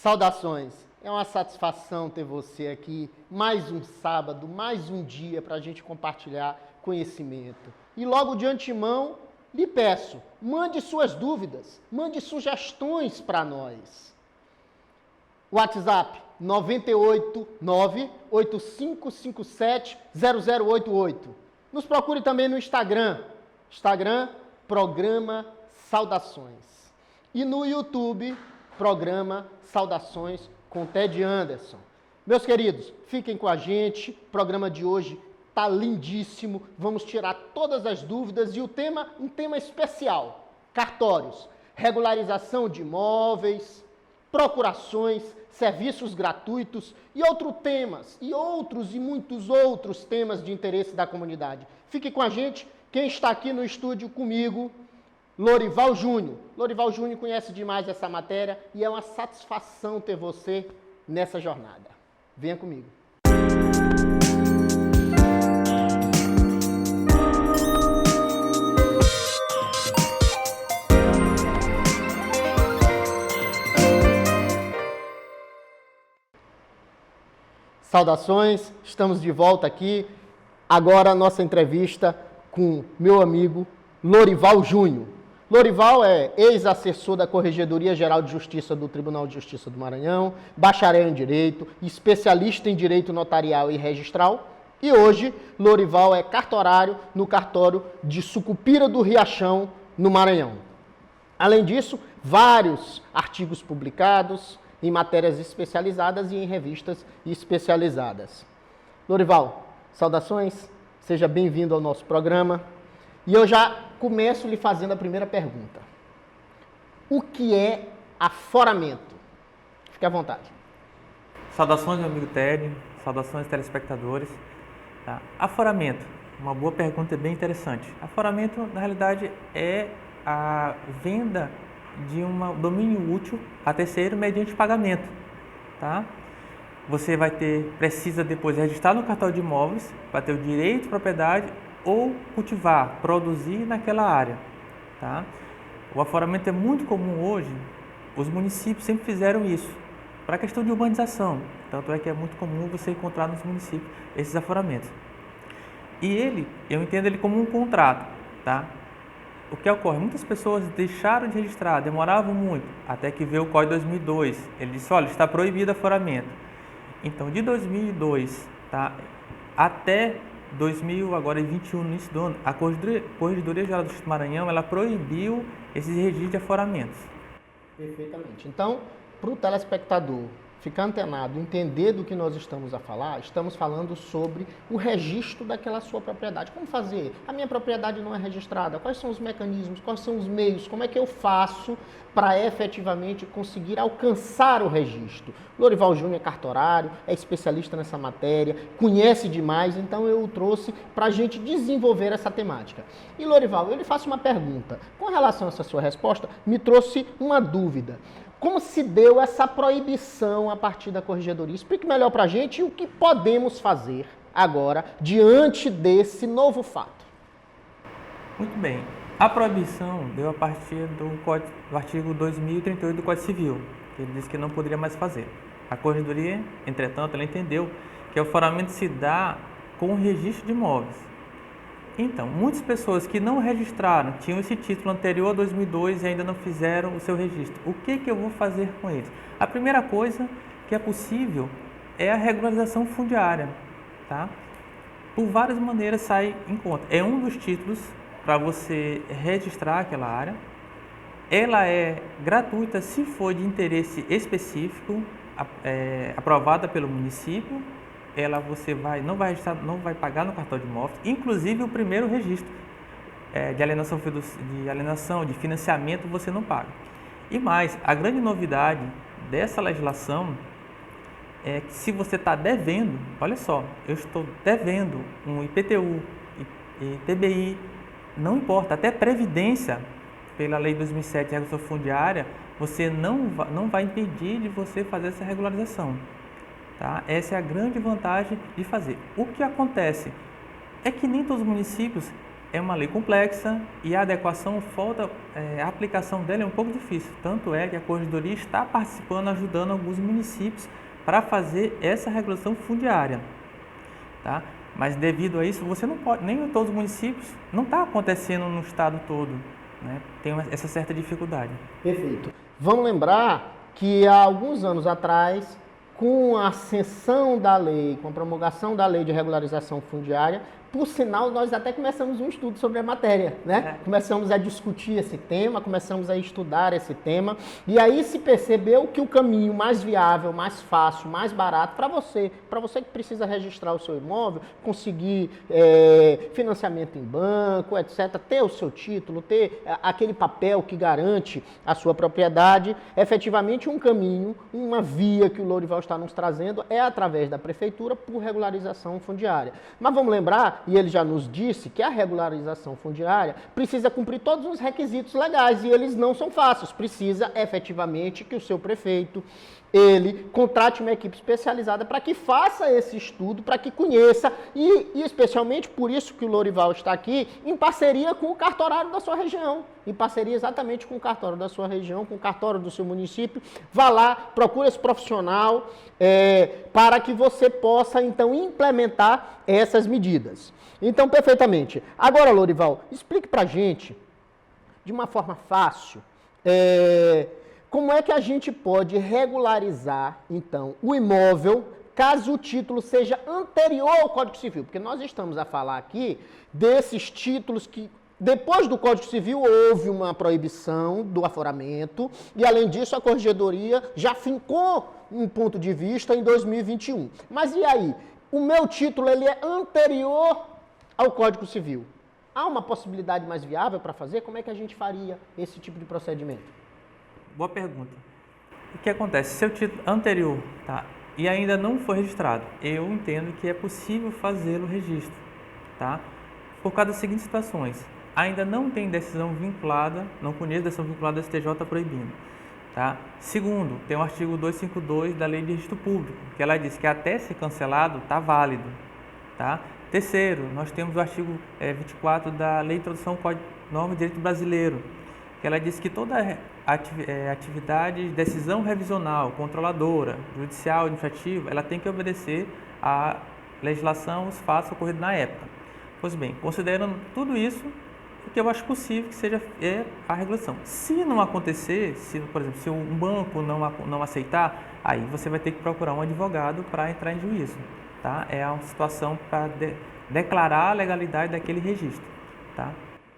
Saudações! É uma satisfação ter você aqui, mais um sábado, mais um dia para a gente compartilhar conhecimento. E logo de antemão, lhe peço, mande suas dúvidas, mande sugestões para nós. WhatsApp 989-8557-0088. Nos procure também no Instagram, Programa Saudações. E no YouTube, Programa Saudações com Ted Anderson. Meus queridos, fiquem com a gente, o programa de hoje está lindíssimo, vamos tirar todas as dúvidas e um tema especial, cartórios, regularização de imóveis, procurações, serviços gratuitos e outros e muitos outros temas de interesse da comunidade. Fique com a gente, quem está aqui no estúdio comigo, Lorival Júnior. Lorival Júnior conhece demais essa matéria e é uma satisfação ter você nessa jornada. Venha comigo. Saudações, estamos de volta aqui. Agora a nossa entrevista com meu amigo Lorival Júnior. Lorival é ex-assessor da Corregedoria Geral de Justiça do Tribunal de Justiça do Maranhão, bacharel em Direito, especialista em Direito Notarial e Registral. E hoje, Lorival é cartorário no cartório de Sucupira do Riachão, no Maranhão. Além disso, vários artigos publicados em matérias especializadas e em revistas especializadas. Lorival, saudações, seja bem-vindo ao nosso programa. E eu já começo lhe fazendo a primeira pergunta. O que é aforamento? Fique à vontade. Saudações, meu amigo Ted, saudações, telespectadores. Tá. Aforamento, uma boa pergunta, bem interessante. Aforamento, na realidade, é a venda de um domínio útil a terceiro mediante pagamento. Tá? Você precisa depois registrar no cartório de imóveis para ter o direito de propriedade ou cultivar, produzir naquela área. Tá? O aforamento é muito comum hoje, os municípios sempre fizeram isso, para a questão de urbanização. Tanto é que é muito comum você encontrar nos municípios esses aforamentos. E eu entendo ele como um contrato. Tá? O que ocorre? Muitas pessoas deixaram de registrar, demoravam muito, até que veio o Código 2002. Ele disse, olha, está proibido aforamento. Então, de 2002 tá, até 2021, no início do ano, a Corregedoria Geral do Justiça do Maranhão, ela proibiu esses registros de aforamentos. Perfeitamente. Então, para o telespectador ficar antenado, entender do que nós estamos a falar, estamos falando sobre o registro daquela sua propriedade. Como fazer? A minha propriedade não é registrada. Quais são os mecanismos? Quais são os meios? Como é que eu faço para efetivamente conseguir alcançar o registro? Lorival Júnior é cartorário, é especialista nessa matéria, conhece demais, então eu o trouxe para a gente desenvolver essa temática. E Lorival, eu lhe faço uma pergunta. Com relação a essa sua resposta, me trouxe uma dúvida. Como se deu essa proibição a partir da Corregedoria? Explique melhor para a gente o que podemos fazer agora diante desse novo fato. Muito bem. A proibição deu a partir do artigo 2038 do Código Civil, que ele disse que não poderia mais fazer. A Corregedoria, entretanto, ela entendeu que o aforamento se dá com o registro de imóveis. Então, muitas pessoas que não registraram, tinham esse título anterior a 2002 e ainda não fizeram o seu registro. O que eu vou fazer com eles? A primeira coisa que é possível é a regularização fundiária. Tá? Por várias maneiras sai em conta. É um dos títulos para você registrar aquela área. Ela é gratuita se for de interesse específico, aprovada pelo município. Você não vai registrar, não vai pagar no cartório de imóveis, inclusive o primeiro registro de alienação, de financiamento, você não paga. E mais, a grande novidade dessa legislação é que se você está devendo, olha só, eu estou devendo um IPTU, ITBI, não importa, até Previdência, pela Lei 2007 de Regulação Fundiária, você não vai impedir de você fazer essa regularização. Tá? Essa é a grande vantagem de fazer. O que acontece é que nem todos os municípios é uma lei complexa e a adequação, a aplicação dela é um pouco difícil. Tanto é que a Corregedoria está participando, ajudando alguns municípios para fazer essa regulação fundiária. Tá? Mas devido a isso, você não pode, nem em todos os municípios, não está acontecendo no estado todo, né? Tem essa certa dificuldade. Perfeito. Vamos lembrar que há alguns anos atrás, com a ascensão da lei, com a promulgação da lei de regularização fundiária, por sinal, nós até começamos um estudo sobre a matéria, né? Começamos a discutir esse tema, começamos a estudar esse tema, e aí se percebeu que o caminho mais viável, mais fácil, mais barato para você que precisa registrar o seu imóvel, conseguir financiamento em banco, etc., ter o seu título, ter aquele papel que garante a sua propriedade, efetivamente um caminho, uma via que o Lorival está nos trazendo é através da prefeitura por regularização fundiária. Mas vamos lembrar, e ele já nos disse, que a regularização fundiária precisa cumprir todos os requisitos legais e eles não são fáceis. Precisa efetivamente que o seu prefeito, ele contrate uma equipe especializada para que faça esse estudo, para que conheça e especialmente por isso que o Lorival está aqui, em parceria com o cartorário da sua região, em parceria exatamente com o cartório da sua região, com o cartório do seu município. Vá lá, procure esse profissional para que você possa então implementar essas medidas. Então, perfeitamente. Agora, Lorival, explique para a gente, de uma forma fácil, como é que a gente pode regularizar, então, o imóvel, caso o título seja anterior ao Código Civil? Porque nós estamos a falar aqui desses títulos que, depois do Código Civil, houve uma proibição do aforamento e, além disso, a Corregedoria já fincou um ponto de vista em 2021. Mas e aí? O meu título ele é anterior ao Código Civil. Há uma possibilidade mais viável para fazer? Como é que a gente faria esse tipo de procedimento? Boa pergunta. O que acontece? Se o título anterior e ainda não foi registrado, eu entendo que é possível fazer o registro, tá? Por causa das seguintes situações. Ainda não tem decisão vinculada, não conheço decisão vinculada do STJ proibindo. Tá? Segundo, tem o artigo 252 da Lei de Registro Público, que ela diz que até ser cancelado está válido. Tá? Terceiro, nós temos o artigo 24 da Lei de Introdução ao Código Norma de Direito Brasileiro, que ela diz que toda atividade de decisão revisional, controladora, judicial, administrativa, ela tem que obedecer à legislação, os fatos ocorridos na época. Pois bem, considerando tudo isso, o que eu acho possível que seja a regulação. Se não acontecer, por exemplo, se um banco não aceitar, aí você vai ter que procurar um advogado para entrar em juízo. Tá? É uma situação para declarar a legalidade daquele registro. Tá?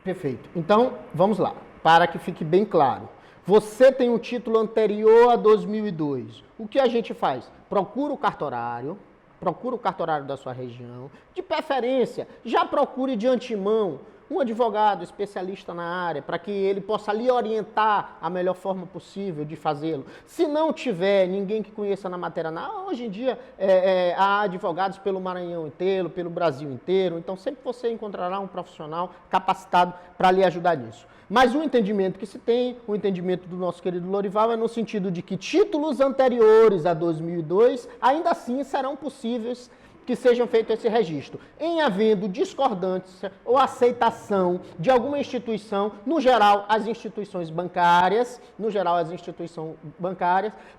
Perfeito. Então, vamos lá, para que fique bem claro. Você tem um título anterior a 2002. O que a gente faz? Procura o cartorário da sua região. De preferência, já procure de antemão um advogado especialista na área, para que ele possa lhe orientar a melhor forma possível de fazê-lo. Se não tiver ninguém que conheça na matéria, hoje em dia há advogados pelo Maranhão inteiro, pelo Brasil inteiro, então sempre você encontrará um profissional capacitado para lhe ajudar nisso. Mas o entendimento que se tem, o entendimento do nosso querido Lorival, é no sentido de que títulos anteriores a 2002 ainda assim serão possíveis que sejam feitos esse registro. Em havendo discordância ou aceitação de alguma instituição, no geral as instituições bancárias,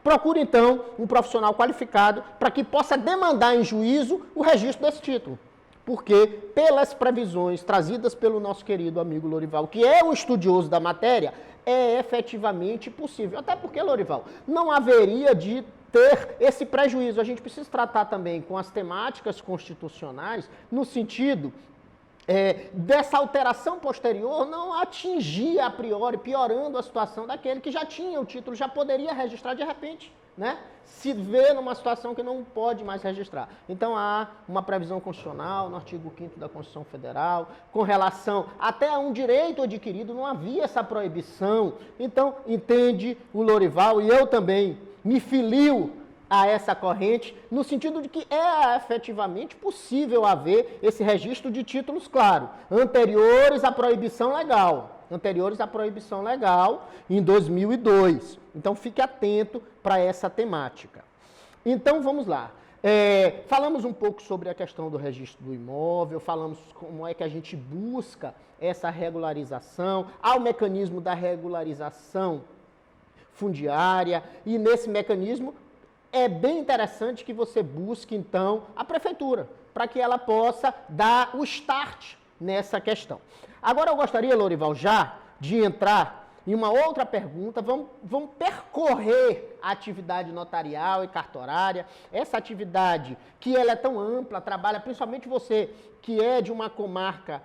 procure então um profissional qualificado para que possa demandar em juízo o registro desse título. Porque, pelas previsões trazidas pelo nosso querido amigo Lorival, que é um estudioso da matéria, é efetivamente possível. Até porque, Lorival, não haveria de ter esse prejuízo. A gente precisa tratar também com as temáticas constitucionais no sentido dessa alteração posterior não atingir a priori, piorando a situação daquele que já tinha o título, já poderia registrar de repente, né? Se vê numa situação que não pode mais registrar. Então há uma previsão constitucional no artigo 5º da Constituição Federal, com relação até a um direito adquirido, não havia essa proibição. Então, entende o Lorival, e eu também me filio a essa corrente, no sentido de que é efetivamente possível haver esse registro de títulos, claro, anteriores à proibição legal em 2002. Então, fique atento para essa temática. Então, vamos lá. Falamos um pouco sobre a questão do registro do imóvel, falamos como é que a gente busca essa regularização, há o mecanismo da regularização fundiária, e nesse mecanismo é bem interessante que você busque, então, a prefeitura, para que ela possa dar o start nessa questão. Agora eu gostaria, Lorival, já de entrar em uma outra pergunta. Vamos percorrer a atividade notarial e cartorária, essa atividade que ela é tão ampla, trabalha principalmente você que é de uma comarca,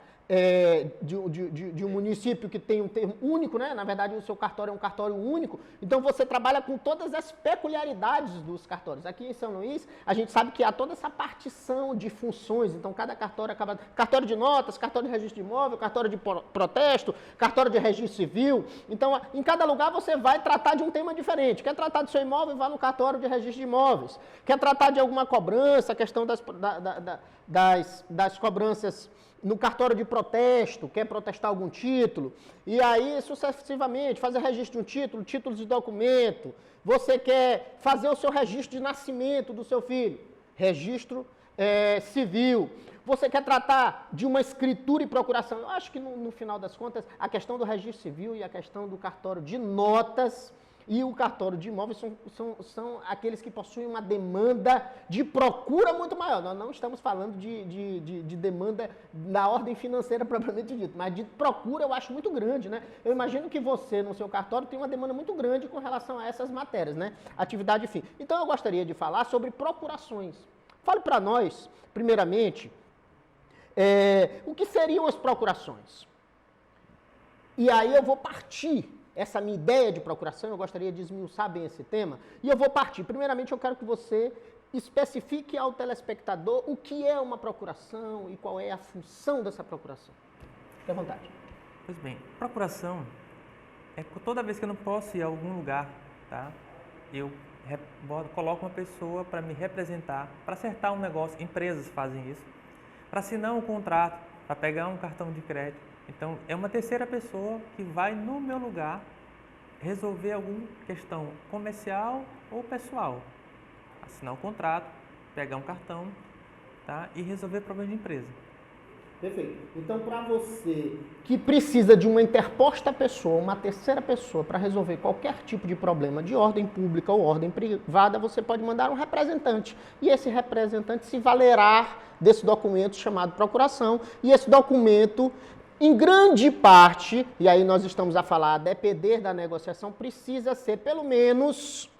de um município que tem um termo único, né? Na verdade, o seu cartório é um cartório único, então você trabalha com todas as peculiaridades dos cartórios. Aqui em São Luís, a gente sabe que há toda essa partição de funções, então cada cartório acaba... Cartório de notas, cartório de registro de imóvel, cartório de protesto, cartório de registro civil. Então, em cada lugar você vai tratar de um tema diferente. Quer tratar do seu imóvel, vá no cartório de registro de imóveis. Quer tratar de alguma cobrança, a questão das cobranças no cartório de protesto, quer protestar algum título, e aí sucessivamente fazer registro de um título, títulos de documento, você quer fazer o seu registro de nascimento do seu filho, registro civil, você quer tratar de uma escritura e procuração. Eu acho que no final das contas, a questão do registro civil e a questão do cartório de notas e o cartório de imóveis são aqueles que possuem uma demanda de procura muito maior. Nós não estamos falando de demanda da ordem financeira propriamente dita, mas de procura eu acho muito grande, né? Eu imagino que você, no seu cartório, tem uma demanda muito grande com relação a essas matérias, né? Atividade fim. Então eu gostaria de falar sobre procurações. Fale para nós, primeiramente, o que seriam as procurações. E aí eu vou partir. Essa minha ideia de procuração, eu gostaria de esmiuçar bem esse tema, e eu vou partir. Primeiramente, eu quero que você especifique ao telespectador o que é uma procuração e qual é a função dessa procuração. Fique à vontade. Pois bem, procuração é toda vez que eu não posso ir a algum lugar, tá? Eu coloco uma pessoa para me representar, para acertar um negócio. Empresas fazem isso, para assinar um contrato, para pegar um cartão de crédito. Então, é uma terceira pessoa que vai no meu lugar resolver alguma questão comercial ou pessoal. Assinar um contrato, pegar um cartão, tá? E resolver problemas de empresa. Perfeito. Então, para você que precisa de uma interposta pessoa, uma terceira pessoa, para resolver qualquer tipo de problema de ordem pública ou ordem privada, você pode mandar um representante. E esse representante se valerá desse documento chamado procuração. E esse documento, em grande parte, e aí nós estamos a falar a depender da negociação, precisa ser pelo menos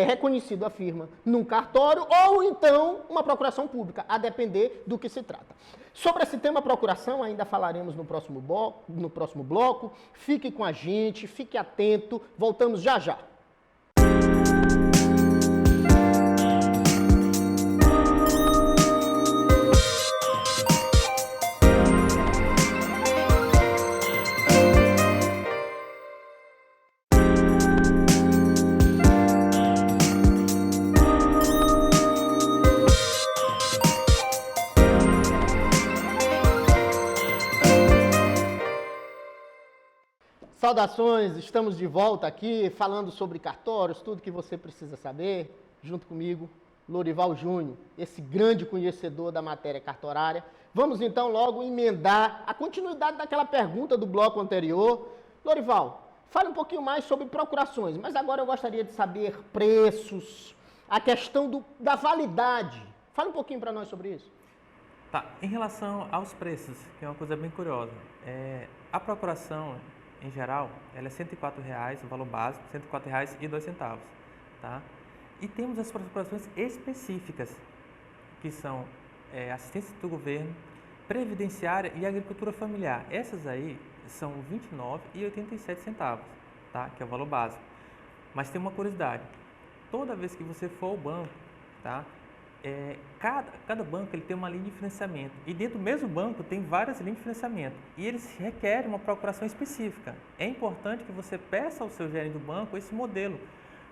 reconhecido a firma num cartório ou então uma procuração pública, a depender do que se trata. Sobre esse tema procuração, ainda falaremos no próximo bloco. Fique com a gente, fique atento, voltamos já já. Saudações, estamos de volta aqui falando sobre cartórios, tudo que você precisa saber, junto comigo, Lorival Júnior, esse grande conhecedor da matéria cartorária. Vamos então logo emendar a continuidade daquela pergunta do bloco anterior. Lorival, fale um pouquinho mais sobre procurações, mas agora eu gostaria de saber preços, a questão da validade. Fale um pouquinho para nós sobre isso. Tá, em relação aos preços, que é uma coisa bem curiosa, a procuração, em geral, ela é R$ 104,00, o valor básico, R$ 104,02, tá? E temos as procurações específicas, que são assistência do governo, previdenciária e agricultura familiar. Essas aí são R$ 29,87, tá? Que é o valor básico. Mas tem uma curiosidade, toda vez que você for ao banco, tá? Cada banco ele tem uma linha de financiamento e dentro do mesmo banco tem várias linhas de financiamento e eles requerem uma procuração específica. É importante que você peça ao seu gerente do banco esse modelo,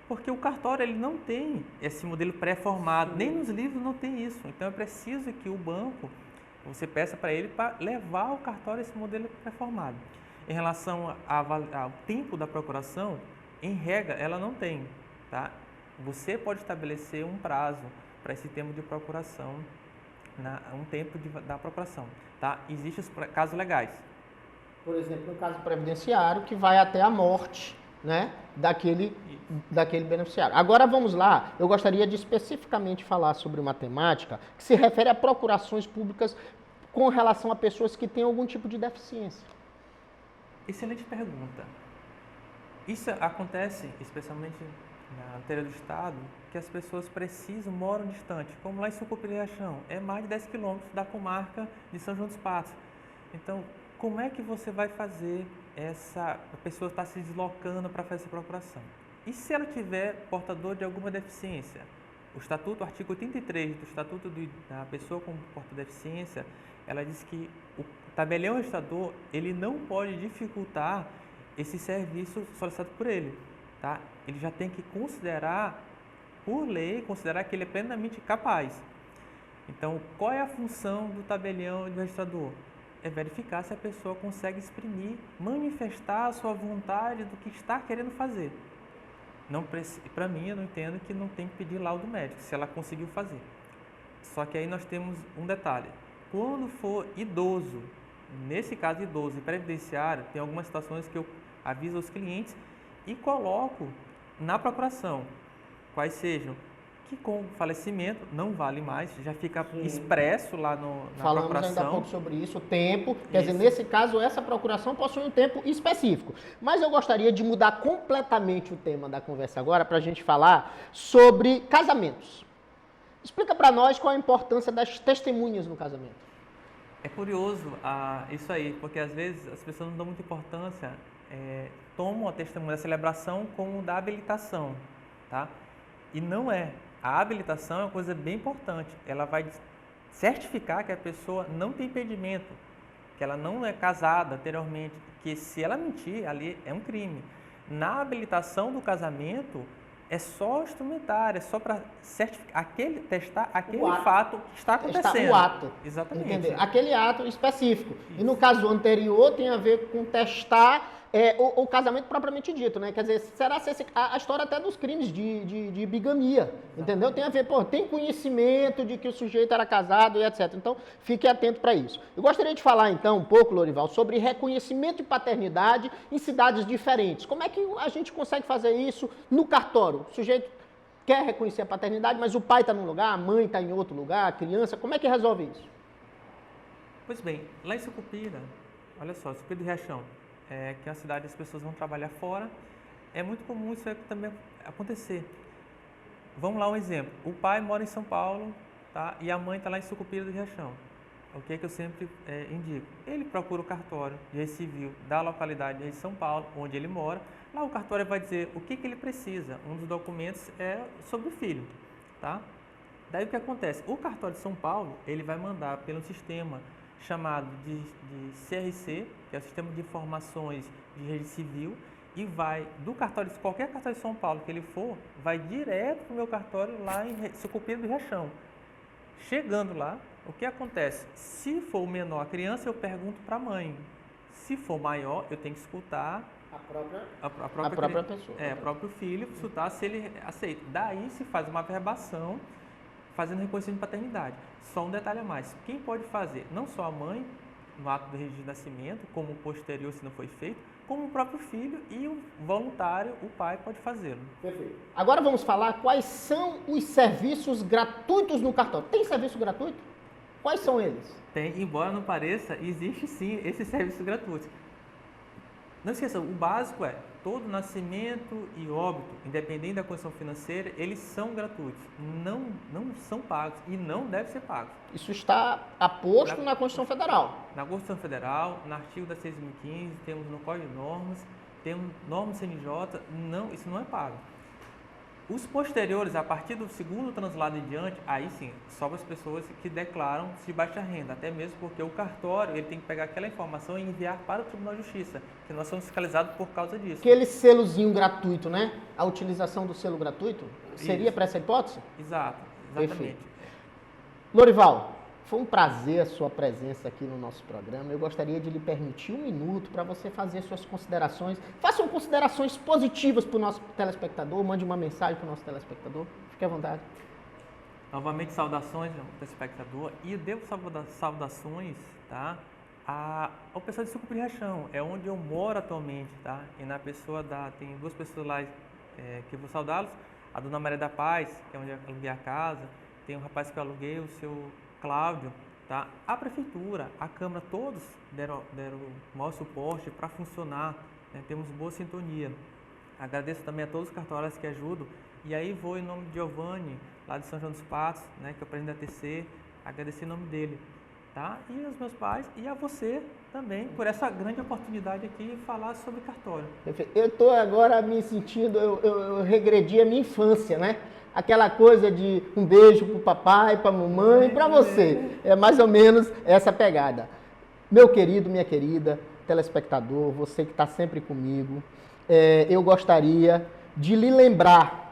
porque o cartório ele não tem esse modelo pré-formado, nem nos livros não tem isso. Então é preciso que o banco, você peça para ele para levar ao cartório esse modelo pré-formado. Em relação ao tempo da procuração, em regra ela não tem, tá? Você pode estabelecer um prazo para esse tempo de procuração, um tempo da procuração. Tá? Existem os casos legais. Por exemplo, no caso previdenciário, que vai até a morte, né, daquele beneficiário. Agora vamos lá, eu gostaria de especificamente falar sobre uma temática que se refere a procurações públicas com relação a pessoas que têm algum tipo de deficiência. Excelente pergunta. Isso acontece, especialmente na interior do estado, que as pessoas moram distante, como lá em Sucupira e Riachão, é mais de 10 quilômetros da comarca de São João dos Passos. Então, como é que você vai fazer a pessoa está se deslocando para fazer essa procuração? E se ela tiver portador de alguma deficiência? O artigo 83 do Estatuto da Pessoa com Porta-Deficiência, ela diz que o tabelião registrador, ele não pode dificultar esse serviço solicitado por ele, tá? Ele já tem que considerar, por lei, que ele é plenamente capaz. Então, qual é a função do tabelião e do registrador? É verificar se a pessoa consegue exprimir, manifestar a sua vontade do que está querendo fazer. Para mim, eu não entendo que não tem que pedir laudo médico, se ela conseguiu fazer. Só que aí nós temos um detalhe. Quando for idoso, nesse caso idoso e previdenciário, tem algumas situações que eu aviso aos clientes e coloco na procuração, quais sejam, que com falecimento não vale mais, já fica expresso lá na Falamos procuração. ainda há pouco sobre isso, o tempo, quer dizer, nesse caso, essa procuração possui um tempo específico. Mas eu gostaria de mudar completamente o tema da conversa agora, para a gente falar sobre casamentos. Explica para nós qual a importância das testemunhas no casamento. É curioso isso aí, porque às vezes as pessoas não dão muita importância, tomam a testemunha da celebração como da habilitação, tá? E não é. A habilitação é uma coisa bem importante. Ela vai certificar que a pessoa não tem impedimento, que ela não é casada anteriormente, que se ela mentir, ali é um crime. Na habilitação do casamento, é só instrumentário, é só para certificar, testar aquele fato que está acontecendo. Testar o ato. Exatamente. Entender? Aquele ato específico. Isso. E no caso anterior tem a ver com testar o casamento propriamente dito, né? Quer dizer, será se a história até dos crimes de bigamia, exatamente. Entendeu? Tem a ver, tem conhecimento de que o sujeito era casado e etc. Então, fique atento para isso. Eu gostaria de falar então um pouco, Lorival, sobre reconhecimento de paternidade em cidades diferentes. Como é que a gente consegue fazer isso no cartório? O sujeito quer reconhecer a paternidade, mas o pai está num lugar, a mãe está em outro lugar, a criança, como é que resolve isso? Pois bem, lá em Sucupira, olha só, Sucupira do Riachão, que é uma cidade que as pessoas vão trabalhar fora, é muito comum isso também acontecer. Vamos lá um exemplo, o pai mora em São Paulo, tá? E a mãe está lá em Sucupira do Riachão. O que é que eu sempre indico? Ele procura o cartório de registro civil da localidade de São Paulo, onde ele mora. Lá o cartório vai dizer o que ele precisa. Um dos documentos é sobre o filho, tá? Daí o que acontece? O cartório de São Paulo, ele vai mandar pelo sistema chamado de CRC, que é o Sistema de Informações de Registro Civil, e vai do cartório, qualquer cartório de São Paulo que ele for, vai direto para o meu cartório lá em Sucupira do Riachão. Chegando lá, o que acontece? Se for o menor a criança, eu pergunto para a mãe. Se for maior, eu tenho que escutar a própria pessoa. O próprio filho, escutar se ele aceita. Daí se faz uma averbação, fazendo reconhecimento de paternidade. Só um detalhe a mais. Quem pode fazer? Não só a mãe, no ato do registro de nascimento, como o posterior, se não foi feito, como o próprio filho e o voluntário, o pai, pode fazê-lo. Perfeito. Agora vamos falar quais são os serviços gratuitos no cartório. Tem serviço gratuito? Quais são eles? Tem, embora não pareça, existe sim esse serviço gratuito. Não esqueçam, o básico é todo nascimento e óbito, independente da condição financeira, eles são gratuitos, não são pagos e não devem ser pagos. Isso está aposto na Constituição Federal. Na Constituição Federal, no artigo da 6.015, temos no Código de Normas, temos norma do CNJ, isso não é pago. Os posteriores, a partir do segundo translado em diante, aí sim, só as pessoas que declaram de baixa renda, até mesmo porque o cartório ele tem que pegar aquela informação e enviar para o Tribunal de Justiça, que nós somos fiscalizados por causa disso. Aquele selozinho gratuito, né? A utilização do selo gratuito, seria para essa hipótese? Exato, exatamente. Perfeito. Lorival, foi um prazer a sua presença aqui no nosso programa. Eu gostaria de lhe permitir 1 minuto para você fazer suas considerações. Façam considerações positivas para o nosso telespectador. Mande uma mensagem para o nosso telespectador. Fique à vontade. Novamente, saudações ao telespectador. E eu devo saudações, tá, ao pessoal de Sucupira e Riachão, é onde eu moro atualmente, tá? E na pessoa tem duas pessoas lá que eu vou saudá-los. A Dona Maria da Paz, que é onde eu aluguei a casa. Tem um rapaz que eu aluguei, o seu Cláudio, tá? A prefeitura, a Câmara, todos deram o maior suporte para funcionar, né? Temos boa sintonia. Agradeço também a todos os cartorários que ajudam. E aí vou em nome de Giovanni, lá de São João dos Patos, né, que é o presidente da TC, agradecer em nome dele, tá? E aos meus pais e a você também por essa grande oportunidade aqui de falar sobre cartório. Eu estou agora me sentindo, eu regredi a minha infância, né? Aquela coisa de um beijo para o papai, para a mamãe, para você. É mais ou menos essa pegada. Meu querido, minha querida, telespectador, você que está sempre comigo, eu gostaria de lhe lembrar.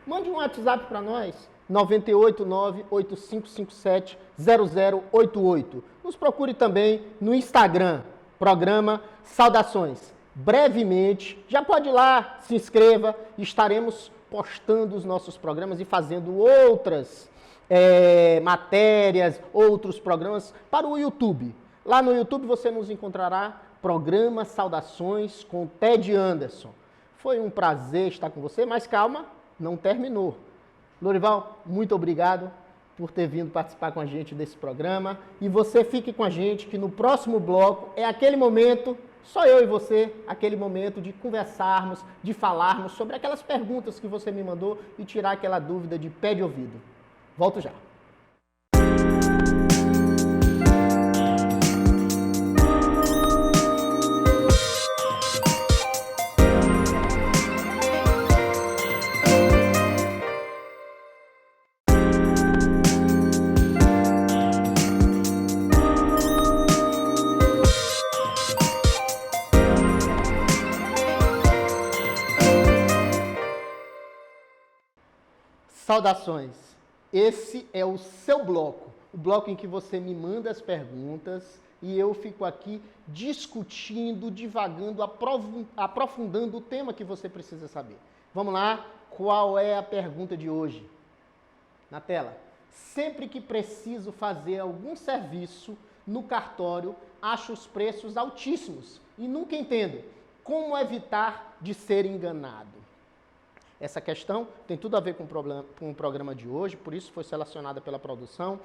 Mande um WhatsApp para nós, 989-8557-0088. Nos procure também no Instagram, programa Saudações. Brevemente, já pode ir lá, se inscreva, estaremos postando os nossos programas e fazendo outras matérias, outros programas para o YouTube. Lá no YouTube você nos encontrará programa Saudações com Ted Anderson. Foi um prazer estar com você, mas calma, não terminou. Lorival, muito obrigado por ter vindo participar com a gente desse programa. E você fique com a gente, que no próximo bloco é aquele momento, só eu e você, aquele momento de conversarmos, de falarmos sobre aquelas perguntas que você me mandou e tirar aquela dúvida de pé de ouvido. Volto já. Saudações! Esse é o seu bloco, o bloco em que você me manda as perguntas e eu fico aqui discutindo, divagando, aprofundando o tema que você precisa saber. Vamos lá, qual é a pergunta de hoje? Na tela. Sempre que preciso fazer algum serviço no cartório, acho os preços altíssimos e nunca entendo como evitar de ser enganado. Essa questão tem tudo a ver com o programa de hoje, por isso foi selecionada pela produção.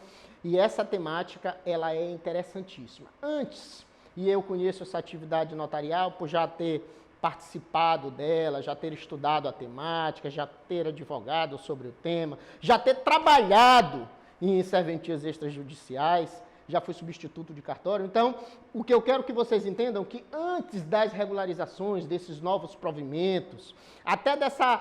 E essa temática, ela é interessantíssima. Antes, e eu conheço essa atividade notarial por já ter participado dela, já ter estudado a temática, já ter advogado sobre o tema, já ter trabalhado em serventias extrajudiciais, já fui substituto de cartório. Então, o que eu quero que vocês entendam é que antes das regularizações, desses novos provimentos, até dessa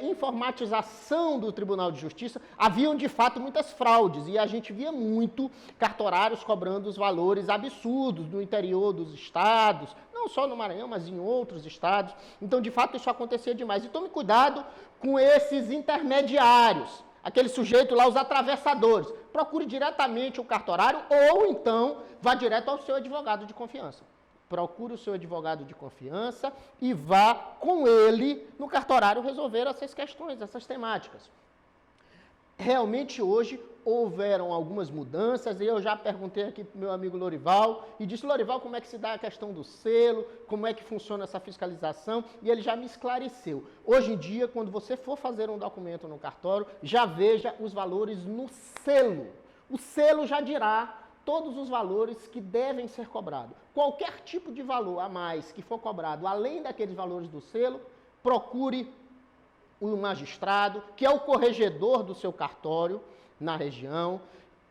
informatização do Tribunal de Justiça, haviam de fato muitas fraudes e a gente via muito cartorários cobrando os valores absurdos no interior dos estados, não só no Maranhão, mas em outros estados. Então, de fato, isso acontecia demais. E tome cuidado com esses intermediários. Aquele sujeito lá, os atravessadores. Procure diretamente o cartorário ou então vá direto ao seu advogado de confiança. Procure o seu advogado de confiança e vá com ele no cartorário resolver essas questões, essas temáticas. Realmente hoje houveram algumas mudanças e eu já perguntei aqui para o meu amigo Lorival e disse, Lorival, como é que se dá a questão do selo, como é que funciona essa fiscalização, e ele já me esclareceu. Hoje em dia, quando você for fazer um documento no cartório, já veja os valores no selo. O selo já dirá todos os valores que devem ser cobrados. Qualquer tipo de valor a mais que for cobrado, além daqueles valores do selo, procure o magistrado, que é o corregedor do seu cartório na região.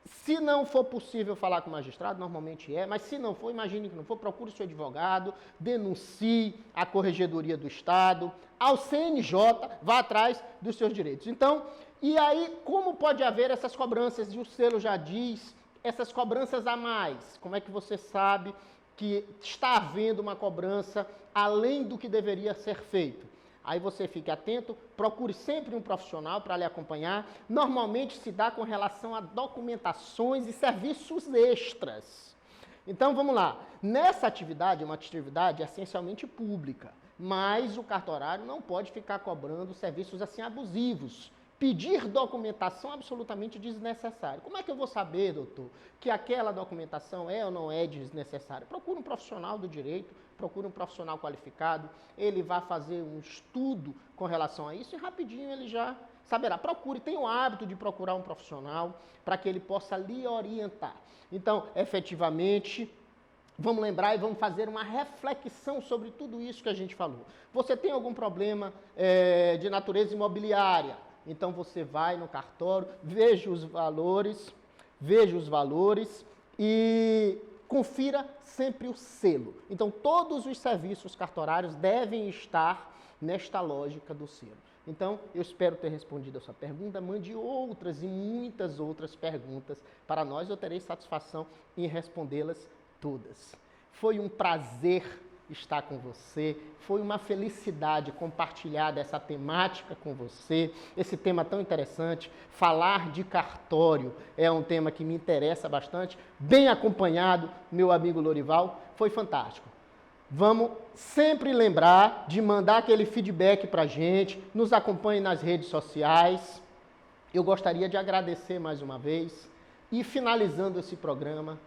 Se não for possível falar com o magistrado, normalmente mas se não for, imagine que não for, procure o seu advogado, denuncie a Corregedoria do Estado, ao CNJ, vá atrás dos seus direitos. Então, e aí, como pode haver essas cobranças? E o selo já diz, essas cobranças a mais. Como é que você sabe que está havendo uma cobrança além do que deveria ser feito? Aí você fique atento, procure sempre um profissional para lhe acompanhar. Normalmente se dá com relação a documentações e serviços extras. Então vamos lá. Nessa atividade, uma atividade essencialmente pública, mas o cartorário não pode ficar cobrando serviços assim abusivos, Pedir documentação absolutamente desnecessária. Como é que eu vou saber, doutor, que aquela documentação é ou não é desnecessária? Procure um profissional do direito, procure um profissional qualificado, ele vai fazer um estudo com relação a isso e rapidinho ele já saberá. Procure, tenha o hábito de procurar um profissional para que ele possa lhe orientar. Então, efetivamente, vamos lembrar e vamos fazer uma reflexão sobre tudo isso que a gente falou. Você tem algum problema de natureza imobiliária? Então você vai no cartório, veja os valores e confira sempre o selo. Então todos os serviços cartorários devem estar nesta lógica do selo. Então eu espero ter respondido a sua pergunta. Mande outras e muitas outras perguntas para nós. Eu terei satisfação em respondê-las todas. Foi um prazer estar com você, foi uma felicidade compartilhar dessa temática com você, esse tema tão interessante. Falar de cartório é um tema que me interessa bastante, bem acompanhado, meu amigo Lorival, foi fantástico. Vamos sempre lembrar de mandar aquele feedback para a gente, nos acompanhe nas redes sociais. Eu gostaria de agradecer mais uma vez e finalizando esse programa,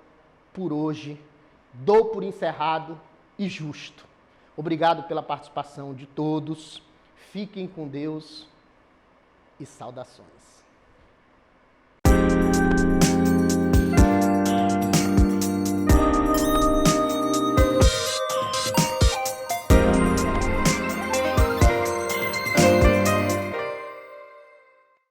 por hoje, dou por encerrado e justo. Obrigado pela participação de todos. Fiquem com Deus e saudações.